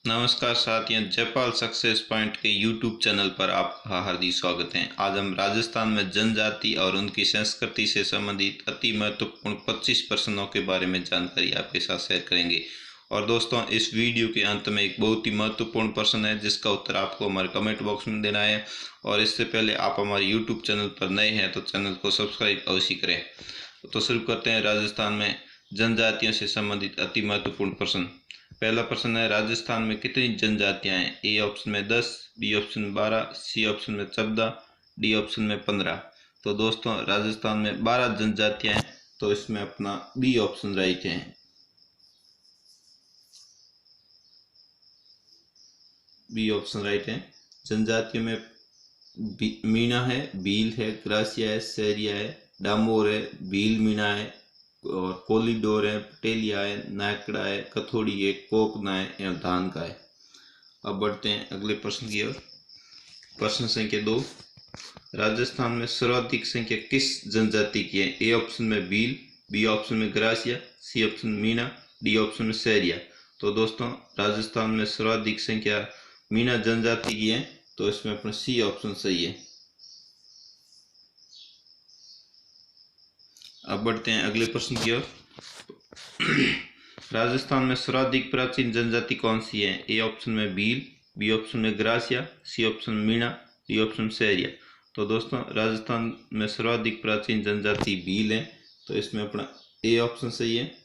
नमस्कार साथियों, Jaipal success point के यूट्यूब चैनल पर आपका हार्दिक स्वागत है। आज हम राजस्थान में जनजाति और उनकी संस्कृति से संबंधित अति महत्वपूर्ण 25 प्रश्नों के बारे में जानकारी आपके साथ शेयर करेंगे। और दोस्तों, इस वीडियो के अंत में एक बहुत ही महत्वपूर्ण प्रश्न है जिसका उत्तर आपको हमारे कमेंट बॉक्स में देना है। और इससे पहले आप हमारे यूट्यूब चैनल पर नए हैं तो चैनल को सब्सक्राइब अवश्य करें। तो शुरू करते हैं राजस्थान में जनजातियों से संबंधित अति महत्वपूर्ण प्रश्न। पहला प्रश्न है, राजस्थान में कितनी जनजातियां हैं? ए ऑप्शन में 10, बी ऑप्शन में 12, सी ऑप्शन में 14, डी ऑप्शन में 15। तो दोस्तों, राजस्थान में 12 जनजातियां हैं, तो इसमें अपना बी ऑप्शन राइट है। बी ऑप्शन राइट है। जनजातियों में मीणा है, भील है, ग्रासिया है, सहरिया है, डामोर है, भील मीणा है और कोलिडोर है, पटेलिया है, नायकड़ा है, कथोड़ी है, कोकना है और धान का है। अब बढ़ते हैं अगले प्रश्न की ओर। प्रश्न संख्या 2, राजस्थान में सर्वाधिक संख्या किस जनजाति की है? ए ऑप्शन में भील, बी ऑप्शन में ग्रासिया, सी ऑप्शन में मीणा, डी ऑप्शन में सहरिया। तो दोस्तों, राजस्थान में सर्वाधिक संख्या मीणा जनजाति की है, तो इसमें अपना सी ऑप्शन सही है। अब बढ़ते हैं अगले प्रश्न की ओर। राजस्थान में सर्वाधिक प्राचीन जनजाति कौन सी है? ए ऑप्शन में भील, बी ऑप्शन में ग्रासिया, सी ऑप्शन में मीणा, डी ऑप्शन में सहरिया। तो दोस्तों, राजस्थान में सर्वाधिक प्राचीन जनजाति भील है, तो इसमें अपना ए ऑप्शन सही है।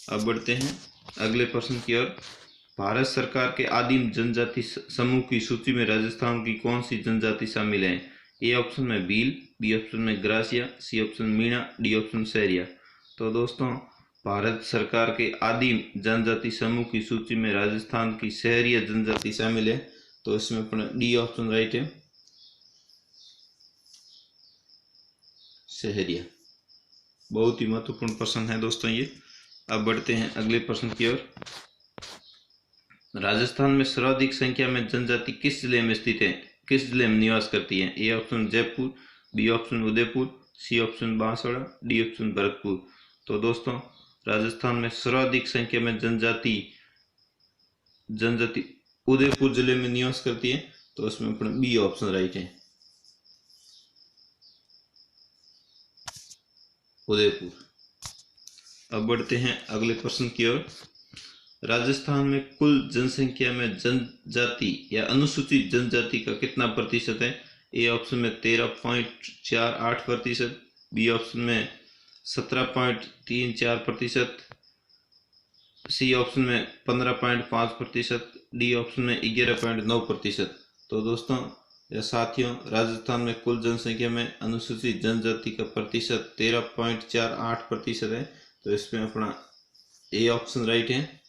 अब बढ़ते हैं अगले प्रश्न की ओर। भारत सरकार के आदिम जनजाति समूह की सूची में राजस्थान की कौन सी जनजाति शामिल है? ए ऑप्शन में भील, बी ऑप्शन में Garasia, C option Meena, D option Sahariya. तो दोस्तों, भारत सरकार के आदिम जनजाति समूह की सूची में राजस्थान की सहरिया जनजाति शामिल है, तो इसमें अपना डी ऑप्शन राइट है, सहरिया। बहुत ही महत्वपूर्ण प्रश्न है दोस्तों ये। अब बढ़ते हैं अगले प्रश्न की ओर। राजस्थान में सर्वाधिक संख्या में जनजाति किस जिले में स्थित है, किस जिले में निवास करती है? A option Jaipur, B option Udaipur, C option Banswara, D option Bharatpur. तो दोस्तों, राजस्थान में सर्वाधिक संख्या में जनजाति उदयपुर जिले में निवास करती है, तो इसमें अपना बी ऑप्शन राइट है, उदयपुर। अब बढ़ते हैं अगले प्रश्न की ओर। राजस्थान में कुल जनसंख्या में जनजाति या अनुसूचित जनजाति का कितना प्रतिशत है? ए ऑप्शन में 13.48%, बी ऑप्शन में 17.34%, सी ऑप्शन में 15.5%, डी ऑप्शन में 11.9%। तो दोस्तों या साथियों, राजस्थान में कुल जनसंख्या में अनुसूचित जनजाति का प्रतिशत 13.48% है, तो इसमें अपना ए ऑप्शन राइट है।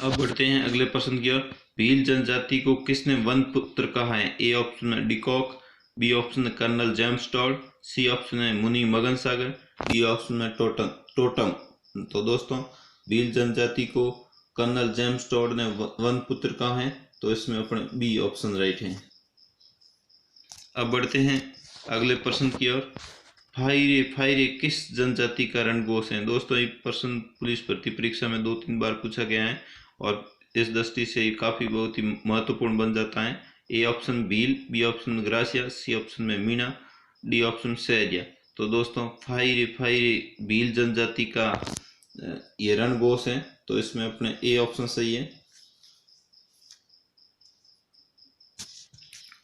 अब बढ़ते हैं अगले प्रश्न की ओर। भील जनजाति को किसने वन पुत्र कहा है? ए ऑप्शन में डिकॉक, बी ऑप्शन में Colonel James Tod, C option में मुनि मगन सागर, डी ऑप्शन में टोटम। तो दोस्तों, भील जनजाति को कर्नल जेम्स टॉड ने वन पुत्र कहा है, तो इसमें अपने बी ऑप्शन राइट है। अब बढ़ते हैं अगले प्रश्न की ओर। फायरे फायरे किस जनजाति का रणघोष है? दोस्तों, ये प्रश्न पुलिस भर्ती परीक्षा में 2-3 बार पूछा गया है और इस दृष्टि से ये काफी बहुत ही महत्वपूर्ण बन जाता है। A option Bhil, B option में ग्रासिया, सी ऑप्शन में मीणा, डी ऑप्शन सहरिया। तो दोस्तों, फायरे फायरे भील जनजाति का ये रणघोष है, तो इसमें अपने ए ऑप्शन सही है।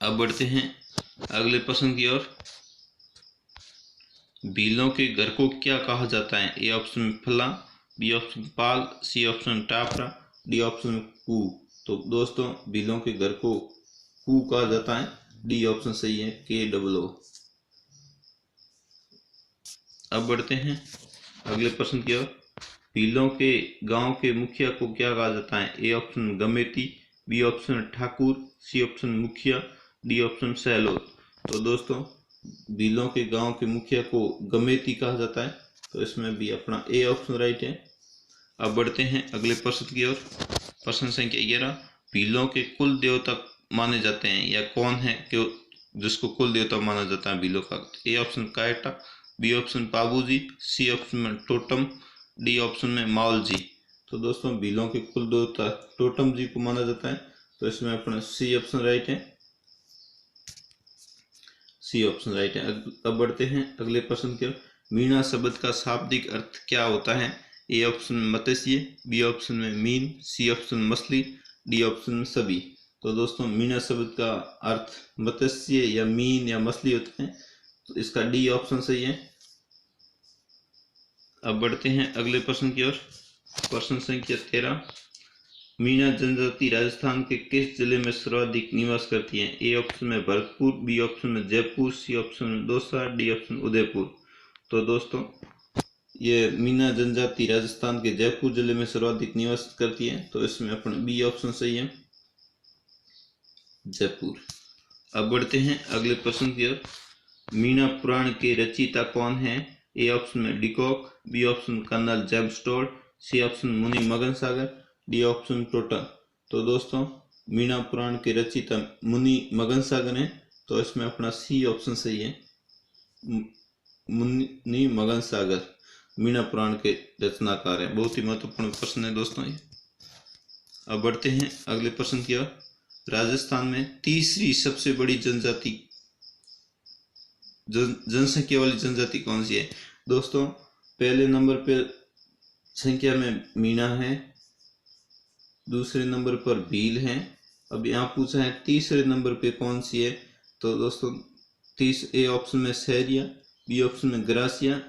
अब बढ़ते हैं अगले प्रश्न की ओर। भीलों के घर को क्या कहा जाता है? ए ऑप्शन में फला, बी ऑप्शन में पाल, सी ऑप्शन में टापरा, डी ऑप्शन में कू। तो दोस्तों, भीलों के घर को कू कहा जाता है, डी ऑप्शन सही है, KOO। अब बढ़ते हैं अगले प्रश्न की ओर। भीलों के गांव के मुखिया को क्या कहा जाता है? ए ऑप्शन में गमेती, बी ऑप्शन में ठाकुर, सी ऑप्शन में मुखिया, डी ऑप्शन में सैलोत। तो दोस्तों, भीलों के गांव के मुखिया को गमेती कहा जाता है, तो इसमें भी अपना ए ऑप्शन राइट है। अब बढ़ते हैं अगले प्रश्न की ओर। प्रश्न संख्या 11, भीलों के कुल देवता माने जाते हैं या कौन है कि जिसको कुल देवता माना जाता है भीलों का? ए ऑप्शन कायटा, B option Pabuji, C option में टोटम, डी ऑप्शन में माउल जी। तो दोस्तों भीलों के कुल देवता टोटम जी को माना जाता है, तो इसमें अपना सी ऑप्शन राइट है, सी ऑप्शन राइट है। अब बढ़ते हैं अगले प्रश्न की ओर। मीणा शब्द का शाब्दिक अर्थ क्या होता है? ए ऑप्शन में मत्स्य, बी ऑप्शन में मीन, सी ऑप्शन में मछली, डी ऑप्शन में सभी। तो दोस्तों मीणा शब्द का अर्थ मत्स्य या मीन या मछली होता है, तो इसका डी ऑप्शन सही है। अब बढ़ते हैं अगले प्रश्न की ओर। प्रश्न संख्या 13। मीणा जनजाति राजस्थान के किस जिले में सर्वाधिक निवास करती है? ए ऑप्शन में भरतपुर, बी ऑप्शन में जयपुर, सी ऑप्शन में दौसा, डी ऑप्शन उदयपुर। तो दोस्तों ये मीणा जनजाति राजस्थान के जयपुर जिले में सर्वाधिक निवास करती है, तो इसमें अपना बी ऑप्शन सही है, जयपुर। अब बढ़ते हैं अगले प्रश्न की ओर। मीणा पुराण के रचयिता कौन है? ए ऑप्शन में डिकॉक, B option Colonel James Tod, C option Muni Magan Sagar, D option total. तो दोस्तों मीणा पुराण के रचयिता मुनि मगन सागर हैं, तो इसमें अपना सी ऑप्शन सही है, मुनि मगन सागर मीणा पुराण के रचनाकार है। बहुत ही महत्वपूर्ण प्रश्न है दोस्तों ये। अब बढ़ते हैं अगले प्रश्न की ओर। राजस्थान में तीसरी सबसे बड़ी जनजाति जनसंख्या वाली जनजाति कौन सी है? दोस्तों पहले नंबर पे संख्या में मीणा है, दूसरे नंबर पर भील है। अब यहाँ पूछा है तीसरे नंबर पे कौन सी है, तो दोस्तों ए ऑप्शन में सहरिया, बी ऑप्शन में ग्रासिया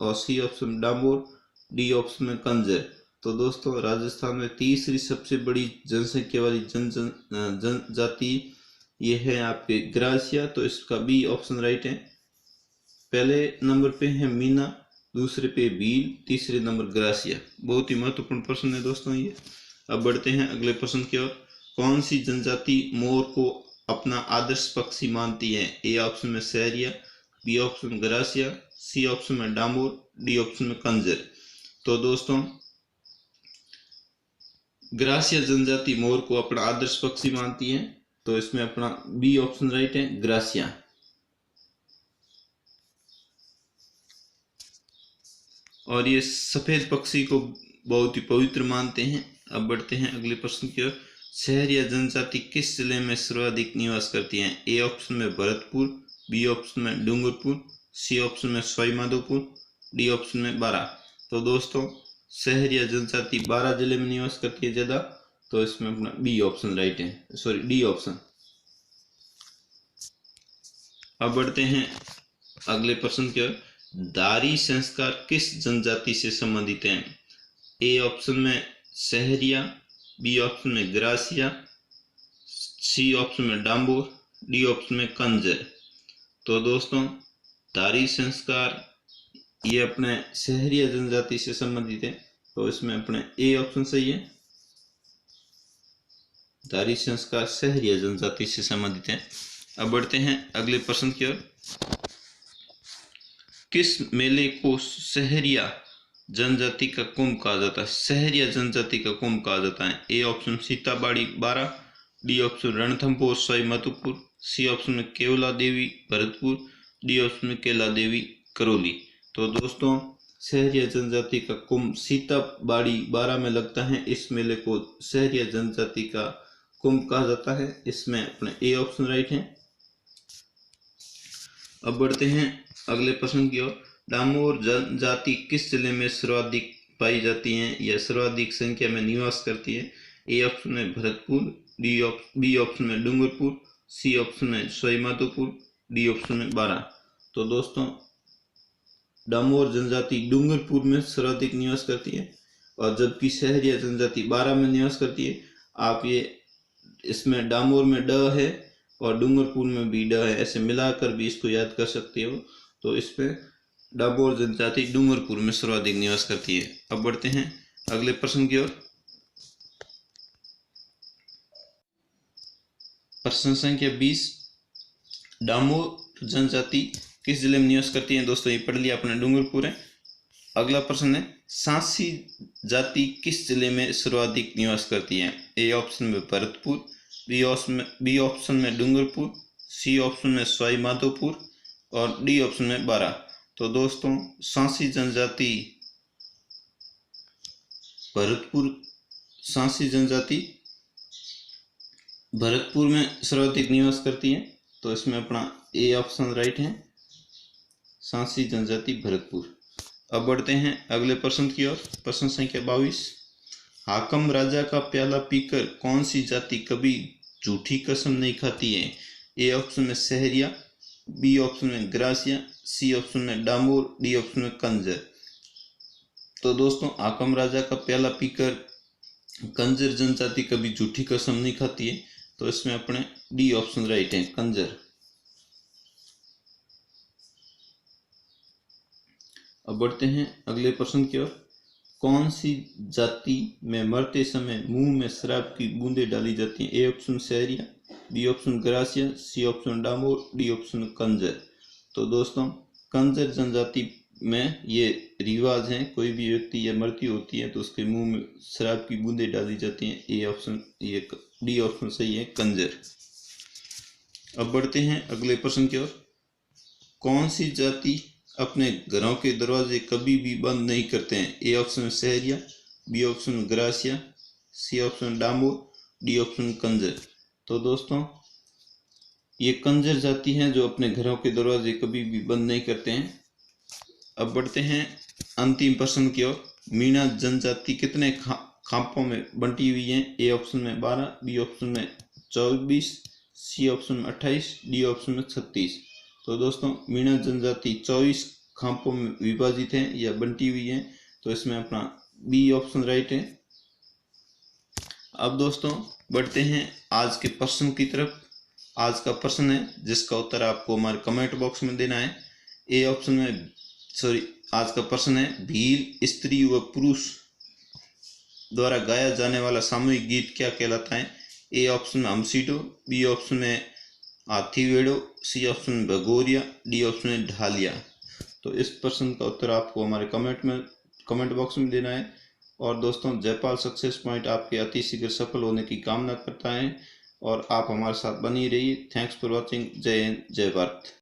और सी ऑप्शन में डामोर, डी ऑप्शन में कंजर। तो दोस्तों राजस्थान में तीसरी सबसे बड़ी जनसंख्या वाली जनजाति ये है आपके ग्रासिया, तो इसका बी ऑप्शन राइट है। पहले नंबर पे है मीना, दूसरे पे भील, तीसरे नंबर ग्रासिया। बहुत ही महत्वपूर्ण प्रश्न है दोस्तों ये। अब बढ़ते हैं अगले प्रश्न की ओर। कौन सी जनजाति मोर को अपना आदर्श पक्षी मानती है? ए ऑप्शन में सहरिया, बी ऑप्शन में ग्रासिया, सी ऑप्शन में डामोर, डी ऑप्शन में कंजर। तो दोस्तों ग्रासिया जनजाति मोर को अपना आदर्श पक्षी मानती है, तो इसमें अपना बी ऑप्शन राइट है, ग्रासिया। और ये सफेद पक्षी को बहुत ही पवित्र मानते हैं। अब बढ़ते हैं अगले प्रश्न की ओर। सहरिया जनजाति किस जिले में सर्वाधिक निवास करती है? ए ऑप्शन में भरतपुर, बी ऑप्शन में डूंगरपुर, सी ऑप्शन में सवाईमाधोपुर, डी ऑप्शन में बारां। तो दोस्तों सहरिया जनजाति 12 जिले में निवास करती है ज्यादा, तो इसमें अपना बी ऑप्शन राइट है, सॉरी डी ऑप्शन। अब बढ़ते हैं अगले प्रश्न की ओर। दारी संस्कार किस जनजाति से संबंधित है? ए ऑप्शन में सहरिया, बी ऑप्शन में ग्रासिया, सी ऑप्शन में डाम्बोर, डी ऑप्शन में कंजर। तो दोस्तों दारी संस्कार ये अपने सहरिया जनजाति से संबंधित है, तो इसमें अपने ए ऑप्शन सही है, दारी संस्कार सहरिया जनजाति से संबंधित है। अब बढ़ते हैं अगले प्रश्न की ओर। किस मेले को सहरिया जनजाति का कुंभ कहा जाता है? सहरिया जनजाति का कुंभ कहा जाता है। A option Sitabari Baran, D option Ranthambore Sawai Madhopur, C option में केवला देवी भरतपुर, डी ऑप्शन में केला देवी करौली। तो दोस्तों सहरिया जनजाति का कुंभ सीताबाड़ी बारां में लगता है। इस मेले को सहरिया जनजाति का कुंभ कहा जाता है। इसमें अपने ए ऑप्शन राइट है। अब बढ़ते हैं अगले प्रश्न की ओर। डामोर जनजाति किस जिले में सर्वाधिक पाई जाती है या सर्वाधिक संख्या में निवास करती है? ए ऑप्शन में भरतपुर, बी ऑप्शन में डूंगरपुर, सी ऑप्शन में सवाईमाधोपुर, डी ऑप्शन में बारां। तो दोस्तों डामोर जनजाति डूंगरपुर में सर्वाधिक निवास करती है, और जबकि सहरिया जनजाति बारां में निवास करती है। आप ये इसमें डामोर में ड है और डूंगरपुर में भी ड है, ऐसे मिलाकर भी इसको याद कर सकते हो। तो इसमें डामोर जनजाति डूंगरपुर में सर्वाधिक निवास करती है। अब बढ़ते हैं अगले प्रश्न की ओर। प्रश्न संख्या 20। डामोर जनजाति किस जिले में निवास करती है? दोस्तों ये पढ़ लिया अपने, डूंगरपुर है। अगला प्रश्न है सांसी जाति किस जिले में सर्वाधिक निवास करती है? ए ऑप्शन में भरतपुर, बी ऑप्शन में डूंगरपुर, सी ऑप्शन में सवाईमाधोपुर और डी ऑप्शन में बारां। तो दोस्तों सांसी जनजाति भरतपुर सांसी जनजाति भरतपुर में सर्वाधिक निवास करती है, तो इसमें अपना ए ऑप्शन राइट है, सांसी जनजाति भरतपुर। अब बढ़ते हैं अगले प्रश्न की ओर। प्रश्न संख्या 22। हाकम राजा का प्याला पीकर कौन सी जाति कभी झूठी कसम नहीं खाती है? ए ऑप्शन में सहरिया, बी ऑप्शन में ग्रासिया, सी ऑप्शन में डामोर, डी ऑप्शन में कंजर। तो दोस्तों हाकम राजा का प्याला पीकर कंजर जनजाति कभी झूठी कसम नहीं खाती है, तो इसमें अपने डी ऑप्शन राइट है, कंजर। अब बढ़ते हैं अगले प्रश्न की ओर। कौन सी जाति में मरते समय मुंह में शराब की बूंदें डाली जाती हैं? A option Sahariya, B option Garasia, C option Damor, D option Kanjar. तो दोस्तों कंजर जनजाति में ये रिवाज है, कोई भी व्यक्ति या मृत्यु होती है तो उसके मुंह में शराब की बूंदें डाली जाती हैं। ए ऑप्शन, ये डी ऑप्शन सही है, कंजर। अब बढ़ते हैं अगले प्रश्न की ओर। कौन सी जाति अपने घरों के दरवाजे कभी भी बंद नहीं करते हैं? A option Sahariya, B option Garasia, C option Damor, D option Kanjar. तो दोस्तों ये कंजर जाति है जो अपने घरों के दरवाजे कभी भी बंद नहीं करते हैं। अब बढ़ते हैं अंतिम प्रश्न की ओर। मीणा जनजाति कितने खापों में बंटी हुई है? ए ऑप्शन में 12, बी ऑप्शन में 24, सी ऑप्शन में 28, डी ऑप्शन में 36। तो दोस्तों मीणा जनजाति 24 खापों में विभाजित है या बंटी हुई है, तो इसमें अपना बी ऑप्शन राइट है। अब दोस्तों बढ़ते हैं आज के प्रश्न की तरफ। आज का प्रश्न है जिसका उत्तर आपको हमारे कमेंट बॉक्स में देना है। ए ऑप्शन में आज का प्रश्न है भील स्त्री व पुरुष द्वारा गाया जाने वाला सामूहिक गीत क्या कहलाता है? ए ऑप्शन में हमसीडो, बी ऑप्शन में हाथीवेड़ो, सी ऑप्शन में भगोरिया, डी ऑप्शन में ढालिया। तो इस प्रश्न का उत्तर आपको हमारे कमेंट बॉक्स में देना है। और दोस्तों जयपाल सक्सेस पॉइंट आपके अति शीघ्र सफल होने की कामना करता है और आप हमारे साथ बनी रहिए। Thanks for watching. जय हिंद, जय भारत।